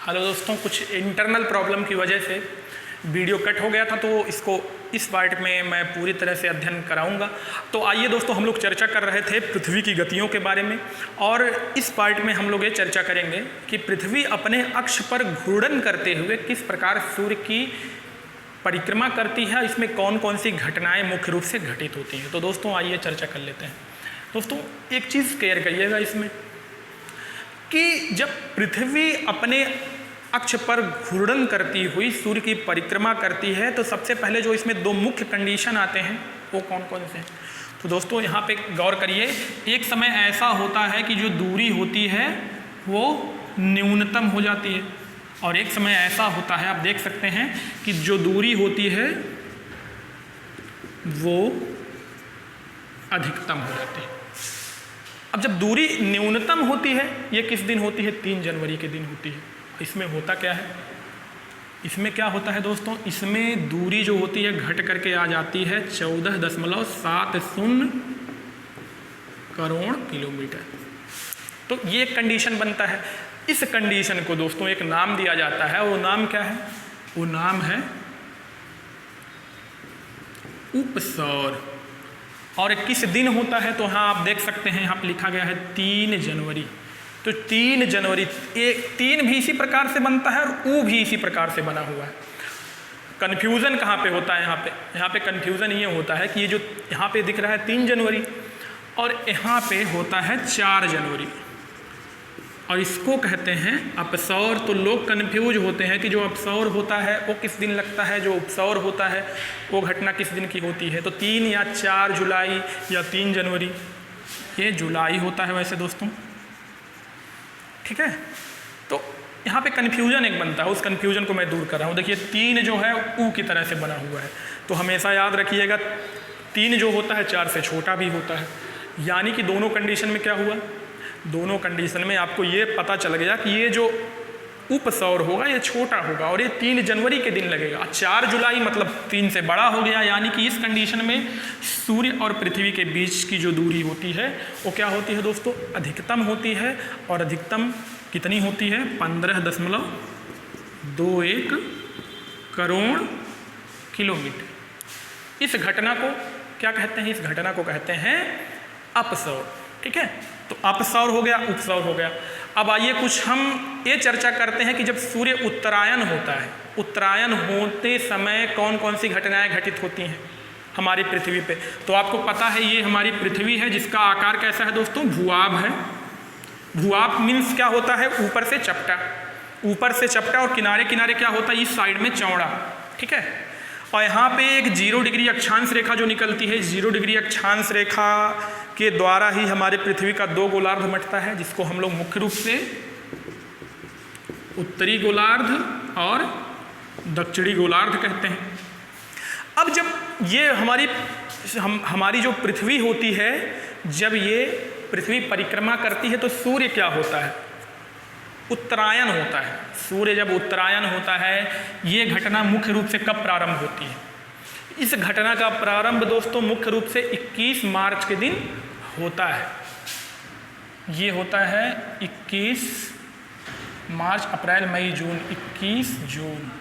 Hello दोस्तों, कुछ internal problem की वजह से वीडियो कट हो गया था, तो इसको इस पार्ट में मैं पूरी तरह से अध्ययन कराऊंगा। तो आइए दोस्तों, हम लोग चर्चा कर रहे थे पृथ्वी की गतियों के बारे में, और इस पार्ट में हम लोग ये चर्चा करेंगे कि पृथ्वी अपने अक्ष पर घूर्णन करते हुए किस प्रकार सूर्य की परिक्रमा करती है, इसमें कौन कौन सी घटनाएँ मुख्य रूप से घटित होती हैं। तो दोस्तों आइए चर्चा कर लेते हैं। दोस्तों एक चीज़ क्लियर करिएगा इसमें कि जब पृथ्वी अपने अक्ष पर घूर्णन करती हुई सूर्य की परिक्रमा करती है तो सबसे पहले जो इसमें दो मुख्य कंडीशन आते हैं वो कौन कौन से हैं। तो दोस्तों यहाँ पे गौर करिए, एक समय ऐसा होता है कि जो दूरी होती है वो न्यूनतम हो जाती है, और एक समय ऐसा होता है, आप देख सकते हैं कि जो दूरी होती है वो अधिकतम हो जाती है। अब जब दूरी न्यूनतम होती है, ये किस दिन होती है? 3 जनवरी के दिन होती है। इसमें होता क्या है? इसमें क्या होता है दोस्तों, इसमें दूरी जो होती है घट करके आ जाती है 14.70 करोड़ किलोमीटर। तो ये कंडीशन बनता है। इस कंडीशन को दोस्तों एक नाम दिया जाता है। वो नाम क्या है? वो नाम है उपसौर। और किस दिन होता है? तो हाँ, आप देख सकते हैं यहाँ पर लिखा गया है 3 जनवरी। तो 3 जनवरी, एक 3 भी इसी प्रकार से बनता है और ऊ भी इसी प्रकार से बना हुआ है। कन्फ्यूज़न कहाँ पे होता है? यहाँ पे कन्फ्यूज़न ये होता है कि ये जो यहाँ पे दिख रहा है 3 जनवरी और यहाँ पे होता है 4 जनवरी, और इसको कहते हैं अपसौर। तो लोग कन्फ्यूज होते हैं कि जो अपसौर होता है वो किस दिन लगता है, जो उपसौर होता है वो घटना किस दिन की होती है। तो 3 या 4 जुलाई या 3 जनवरी, ये जुलाई होता है वैसे दोस्तों, ठीक है। तो यहाँ पे कन्फ्यूजन एक बनता है, उस कन्फ्यूजन को मैं दूर कर रहा हूँ। देखिए 3 जो है ऊ की तरह से बना हुआ है, तो हमेशा याद रखिएगा 3 जो होता है 4 से छोटा भी होता है। यानी कि दोनों कंडीशन में क्या हुआ? दोनों कंडीशन में आपको ये पता चल गया कि ये जो उपसौर होगा ये छोटा होगा और ये 3 जनवरी के दिन लगेगा। 4 जुलाई मतलब 3 से बड़ा हो गया। यानी कि इस कंडीशन में सूर्य और पृथ्वी के बीच की जो दूरी होती है वो क्या होती है दोस्तों? अधिकतम होती है। और अधिकतम कितनी होती है? 15.21 करोड़ किलोमीटर। इस घटना को क्या कहते हैं? इस घटना को कहते हैं अपसौर, ठीक है। तो अपसौर हो गया, उपसौर हो गया। अब आइए कुछ हम ये चर्चा करते हैं कि जब सूर्य उत्तरायण होता है, उत्तरायण होते समय कौन कौन सी घटनाएं घटित होती हैं हमारी पृथ्वी पे। तो आपको पता है ये हमारी पृथ्वी है जिसका आकार कैसा है दोस्तों? भूआब है। भूआब मीन्स क्या होता है? ऊपर से चपटा, ऊपर से चपटा, और किनारे किनारे क्या होता है? इस साइड में चौड़ा, ठीक है। और यहाँ पे एक 0 डिग्री अक्षांश रेखा जो निकलती है, 0 डिग्री अक्षांश रेखा के द्वारा ही हमारे पृथ्वी का 2 गोलार्ध मटता है, जिसको हम लोग मुख्य रूप से उत्तरी गोलार्ध और दक्षिणी गोलार्ध कहते हैं। अब जब ये हमारी जो पृथ्वी होती है, जब ये पृथ्वी परिक्रमा करती है तो सूर्य क्या होता है? उत्तरायण होता है। सूर्य जब उत्तरायण होता है, ये घटना मुख्य रूप से कब प्रारंभ होती है? इस घटना का प्रारंभ दोस्तों मुख्य रूप से 21 मार्च के दिन होता है। ये होता है 21 मार्च, अप्रैल, मई, जून, 21 जून।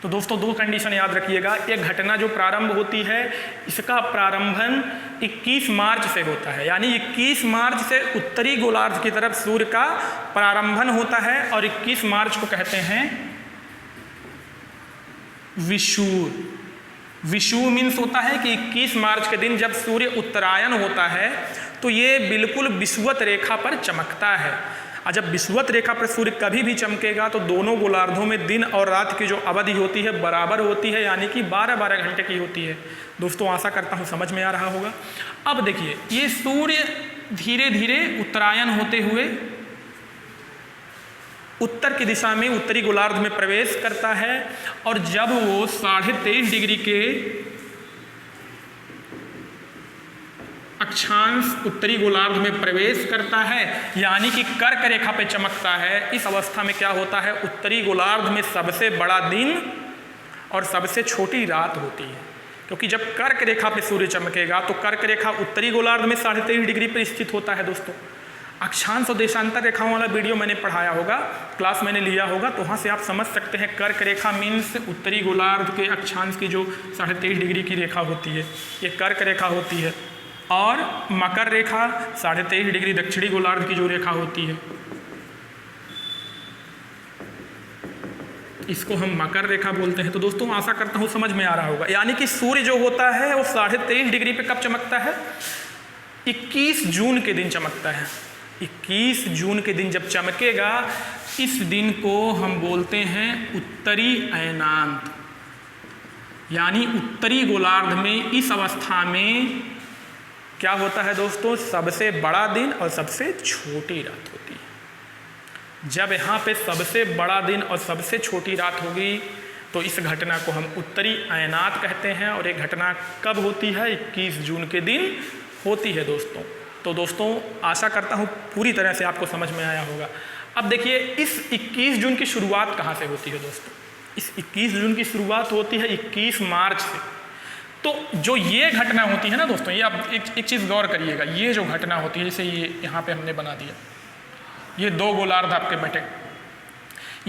तो दोस्तों 2 कंडीशन याद रखिएगा। एक घटना जो प्रारंभ होती है, इसका प्रारंभन 21 मार्च से होता है। यानी 21 मार्च से उत्तरी गोलार्ध की तरफ सूर्य का प्रारंभन होता है, और 21 मार्च को कहते हैं विषुव। विषुव मीन्स होता है कि 21 मार्च के दिन जब सूर्य उत्तरायण होता है तो ये बिल्कुल विषुवत रेखा पर चमकता है। और जब विषुवत रेखा पर सूर्य कभी भी चमकेगा तो दोनों गोलार्धों में दिन और रात की जो अवधि होती है बराबर होती है, यानी कि 12-12 घंटे की होती है। दोस्तों आशा करता हूँ समझ में आ रहा होगा। अब देखिए, ये सूर्य धीरे धीरे उत्तरायण होते हुए उत्तर की दिशा में उत्तरी गोलार्ध में प्रवेश करता है, और जब वो 23.5 डिग्री के अक्षांश उत्तरी गोलार्ध में प्रवेश करता है, यानी कि कर्क रेखा पे चमकता है, इस अवस्था में क्या होता है? उत्तरी गोलार्ध में सबसे बड़ा दिन और सबसे छोटी रात होती है। क्योंकि जब कर्क रेखा पे सूर्य चमकेगा तो कर्क रेखा उत्तरी गोलार्ध में 23.5 डिग्री पर स्थित होता है दोस्तों, अक्षांश और देशांतर रेखाओं वाला वीडियो मैंने पढ़ाया होगा, क्लास मैंने लिया होगा, तो वहाँ से आप समझ सकते हैं। कर्क रेखा मीन्स उत्तरी गोलार्ध के अक्षांश की जो 23.5 डिग्री की रेखा होती है, ये कर्क रेखा होती है। और मकर रेखा 23.5 डिग्री दक्षिणी गोलार्ध की जो रेखा होती है, इसको हम मकर रेखा बोलते हैं। तो दोस्तों आशा करता हूँ समझ में आ रहा होगा। यानी कि सूर्य जो होता है वो 23.5 डिग्री पे कब चमकता है? 21 जून के दिन चमकता है। 21 जून के दिन जब चमकेगा, इस दिन को हम बोलते हैं उत्तरी अयनांत। यानी उत्तरी गोलार्ध में इस अवस्था में क्या होता है दोस्तों? सबसे बड़ा दिन और सबसे छोटी रात होती है। जब यहाँ पे सबसे बड़ा दिन और सबसे छोटी रात होगी तो इस घटना को हम उत्तरी अयनात कहते हैं। और ये घटना कब होती है? 21 जून के दिन होती है दोस्तों। तो दोस्तों आशा करता हूँ पूरी तरह से आपको समझ में आया होगा। अब देखिए इस 21 जून की शुरुआत कहाँ से होती है दोस्तों? इस 21 जून की शुरुआत होती है 21 मार्च से। तो जो ये घटना होती है ना दोस्तों, ये आप एक चीज़ गौर करिएगा, ये जो घटना होती है, जैसे ये यहाँ पे हमने बना दिया, ये 2 गोलार्ध आपके बैठे,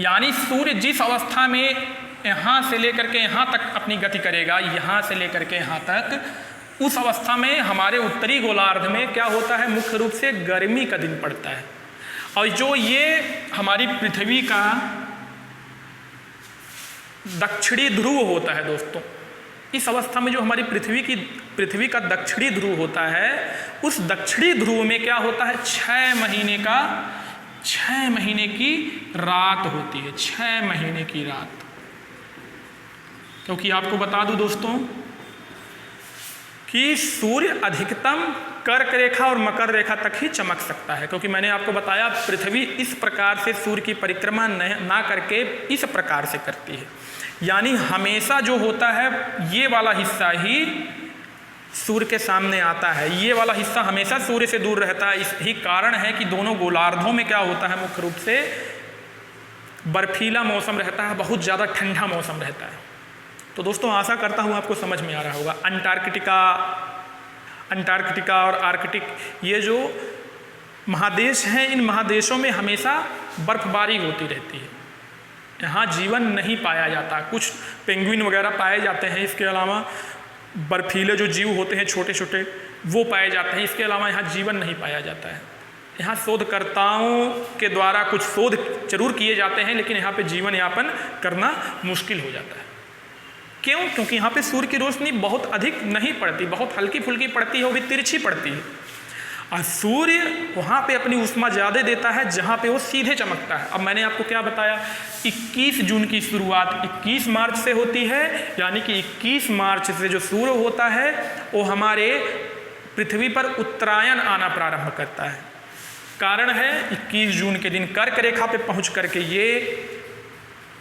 यानी सूर्य जिस अवस्था में यहाँ से लेकर के यहाँ तक अपनी गति करेगा, यहाँ से लेकर के यहाँ तक, उस अवस्था में हमारे उत्तरी गोलार्ध में क्या होता है? मुख्य रूप से गर्मी का दिन पड़ता है। और जो ये हमारी पृथ्वी का दक्षिणी ध्रुव होता है दोस्तों, इस अवस्था में जो हमारी पृथ्वी का दक्षिणी ध्रुव होता है, उस दक्षिणी ध्रुव में क्या होता है? 6 महीने की रात होती है। 6 महीने की रात। क्योंकि आपको बता दूं दोस्तों कि सूर्य अधिकतम कर्क रेखा और मकर रेखा तक ही चमक सकता है। क्योंकि मैंने आपको बताया पृथ्वी इस प्रकार से सूर्य की परिक्रमा ना करके इस प्रकार से करती है। यानी हमेशा जो होता है ये वाला हिस्सा ही सूर्य के सामने आता है, ये वाला हिस्सा हमेशा सूर्य से दूर रहता है। यही कारण है कि दोनों गोलार्धों में क्या होता है? मुख्य रूप से बर्फीला मौसम रहता है, बहुत ज़्यादा ठंडा मौसम रहता है। तो दोस्तों आशा करता हूँ आपको समझ में आ रहा होगा। अंटार्कटिका और आर्कटिक, ये जो महादेश हैं, इन महादेशों में हमेशा बर्फबारी होती रहती है। यहाँ जीवन नहीं पाया जाता। कुछ पेंगुइन वगैरह पाए जाते हैं, इसके अलावा बर्फीले जो जीव होते हैं छोटे छोटे वो पाए जाते हैं। इसके अलावा यहाँ जीवन नहीं पाया जाता है। यहाँ शोधकर्ताओं के द्वारा कुछ शोध जरूर किए जाते हैं, लेकिन यहाँ पे जीवन यापन करना मुश्किल हो जाता है। क्यों? क्योंकि यहाँ पे सूर्य की रोशनी बहुत अधिक नहीं पड़ती, बहुत हल्की फुल्की पड़ती है, वो भी तिरछी पड़ती है। और सूर्य वहाँ पे अपनी ऊष्मा ज़्यादा देता है जहाँ पे वो सीधे चमकता है। अब मैंने आपको क्या बताया? 21 जून की शुरुआत 21 मार्च से होती है। यानी कि 21 मार्च से जो सूर्य होता है वो हमारे पृथ्वी पर उत्तरायण आना प्रारंभ करता है। कारण है 21 जून के दिन कर्क रेखा पे पहुँच करके ये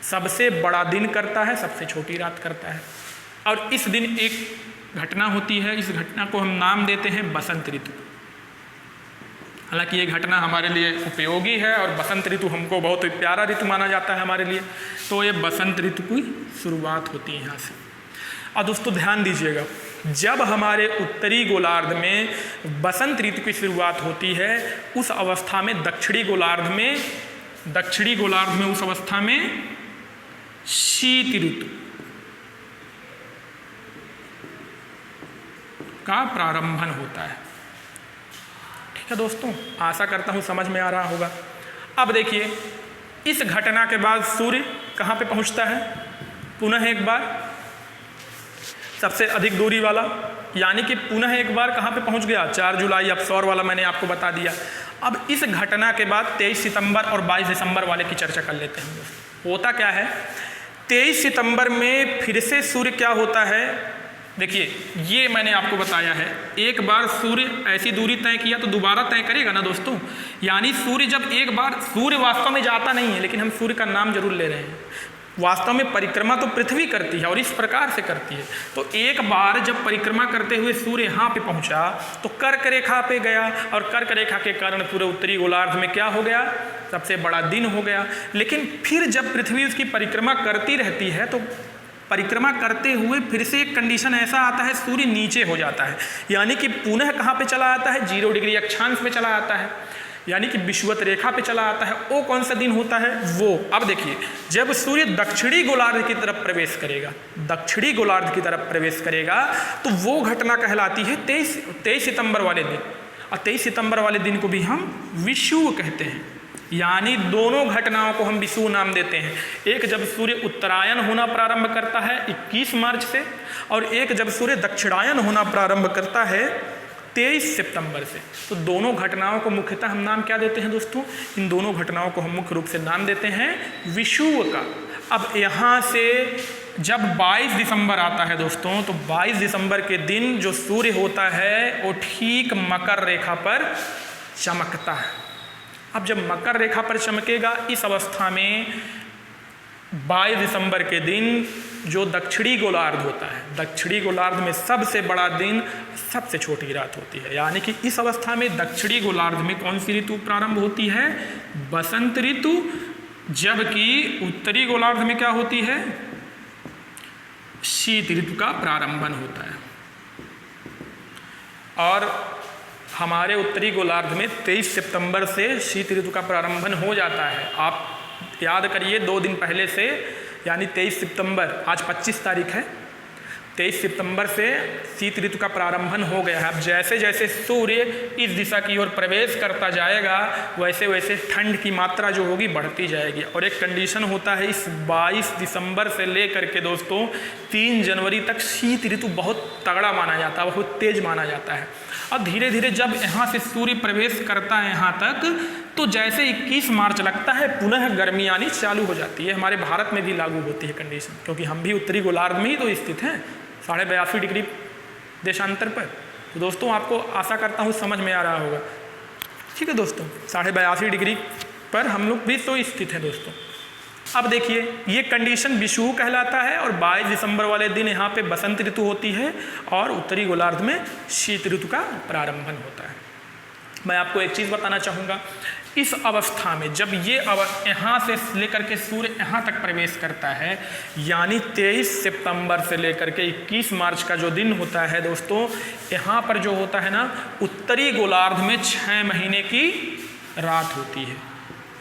सबसे बड़ा दिन करता है, सबसे छोटी रात करता है। और इस दिन एक घटना होती है, इस घटना को हम नाम देते हैं बसंत ऋतु। हालांकि ये घटना हमारे लिए उपयोगी है और बसंत ऋतु हमको बहुत प्यारा ऋतु माना जाता है हमारे लिए। तो ये बसंत ऋतु की शुरुआत होती है यहाँ से। और दोस्तों ध्यान दीजिएगा, जब हमारे उत्तरी गोलार्ध में बसंत ऋतु की शुरुआत होती है, उस अवस्था में दक्षिणी गोलार्ध में उस अवस्था में शीत ऋतु का प्रारंभन होता है। ठीक है दोस्तों, आशा करता हूँ समझ में आ रहा होगा। अब देखिए इस घटना के बाद सूर्य कहाँ पे पहुँचता है? पुनः एक बार सबसे अधिक दूरी वाला, यानी कि पुनः एक बार कहाँ पे पहुँच गया? 4 जुलाई। अब सौर वाला मैंने आपको बता दिया। अब इस घटना के बाद 23 सितंबर और 22 दिसंबर वाले की चर्चा कर लेते हैं। होता क्या है? 23 सितंबर में फिर से सूर्य क्या होता है? देखिए ये मैंने आपको बताया है, एक बार सूर्य ऐसी दूरी तय किया तो दोबारा तय करेगा ना दोस्तों। यानी सूर्य जब एक बार, सूर्य वास्तव में जाता नहीं है, लेकिन हम सूर्य का नाम जरूर ले रहे हैं। वास्तव में परिक्रमा तो पृथ्वी करती है और इस प्रकार से करती है। तो एक बार जब परिक्रमा करते हुए सूर्य यहाँ पे पहुँचा तो कर्क रेखा पे गया, और कर्क रेखा के कारण पूरे उत्तरी गोलार्ध में क्या हो गया? सबसे बड़ा दिन हो गया। लेकिन फिर जब पृथ्वी उसकी परिक्रमा करती रहती है तो परिक्रमा करते हुए फिर से एक कंडीशन ऐसा आता है, सूर्य नीचे हो जाता है। यानी कि पुनः कहाँ पे चला आता है? 0 डिग्री अक्षांश पे चला आता है। यानी कि विषुवत रेखा पे चला आता है, वो कौन सा दिन होता है वो। अब देखिए, जब सूर्य दक्षिणी गोलार्ध की तरफ प्रवेश करेगा, दक्षिणी गोलार्ध की तरफ प्रवेश करेगा, तो वो घटना कहलाती है 23 सितंबर वाले दिन। और 23 सितंबर वाले दिन को भी हम विषुव कहते हैं, यानी दोनों घटनाओं को हम विषुव नाम देते हैं। एक जब सूर्य उत्तरायण होना प्रारंभ करता है 21 मार्च से, और एक जब सूर्य दक्षिणायन होना प्रारंभ करता है 23 सितंबर से। तो दोनों घटनाओं को मुख्यतः हम नाम क्या देते हैं दोस्तों? इन दोनों घटनाओं को हम मुख्य रूप से नाम देते हैं विषुव का। अब यहाँ से जब 22 दिसंबर आता है दोस्तों, तो 22 दिसंबर के दिन जो सूर्य होता है वो ठीक मकर रेखा पर चमकता है। अब जब मकर रेखा पर चमकेगा, इस अवस्था में 22 दिसंबर के दिन जो दक्षिणी गोलार्ध होता है, दक्षिणी गोलार्ध में सबसे बड़ा दिन, सबसे छोटी रात होती है। यानी कि इस अवस्था में दक्षिणी गोलार्ध में कौन सी ऋतु प्रारंभ होती है? बसंत ऋतु। जबकि उत्तरी गोलार्ध में क्या होती है? शीत ऋतु का प्रारंभन होता है। और हमारे उत्तरी गोलार्ध में 23 सितंबर से शीत ऋतु का प्रारंभन हो जाता है। आप याद करिए 2 दिन पहले से, यानी 23 सितंबर, आज 25 तारीख है, 23 सितंबर से शीत ऋतु का प्रारंभन हो गया है। अब जैसे जैसे सूर्य इस दिशा की ओर प्रवेश करता जाएगा, वैसे वैसे ठंड की मात्रा जो होगी बढ़ती जाएगी। और एक कंडीशन होता है, इस 22 दिसंबर से लेकर के दोस्तों 3 जनवरी तक शीत ऋतु बहुत तगड़ा माना जाता है, बहुत तेज माना जाता है। अब धीरे धीरे जब यहाँ से सूर्य प्रवेश करता है यहाँ तक, तो जैसे 21 मार्च लगता है पुनः गर्मी आनी चालू हो जाती है। हमारे भारत में भी लागू होती है कंडीशन, क्योंकि हम भी उत्तरी गोलार्ध में ही तो स्थित हैं, 82.5 डिग्री देशांतर पर। तो दोस्तों आपको आशा करता हूँ समझ में आ रहा होगा। ठीक है दोस्तों, 82.5 डिग्री पर हम लोग भी तो स्थित हैं दोस्तों। अब देखिए, ये कंडीशन विषुव कहलाता है, और 22 दिसंबर वाले दिन यहाँ पे बसंत ऋतु होती है, और उत्तरी गोलार्ध में शीत ऋतु का प्रारंभन होता है। मैं आपको एक चीज़ बताना चाहूँगा, इस अवस्था में जब ये यहाँ से लेकर के सूर्य यहाँ तक प्रवेश करता है, यानी 23 सितंबर से लेकर के 21 मार्च का जो दिन होता है दोस्तों, यहाँ पर जो होता है ना, उत्तरी गोलार्ध में 6 महीने की रात होती है,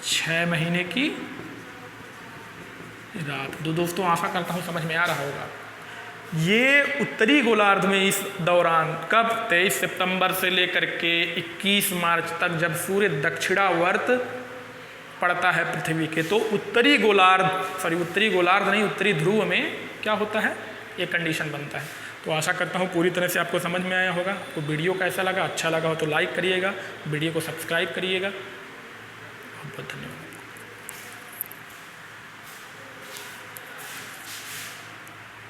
6 महीने की रात। तो दोस्तों आशा करता हूँ समझ में आ रहा होगा। ये उत्तरी गोलार्ध में इस दौरान कब 23 सितंबर से लेकर के 21 मार्च तक जब सूर्य दक्षिणावर्त पड़ता है पृथ्वी के, तो उत्तरी गोलार्ध नहीं, उत्तरी ध्रुव में क्या होता है, ये कंडीशन बनता है। तो आशा करता हूँ पूरी तरह से आपको समझ में आया होगा। तो वीडियो कैसा लगा? अच्छा लगा हो तो लाइक करिएगा, वीडियो को सब्सक्राइब करिएगा। बहुत बहुत धन्यवाद।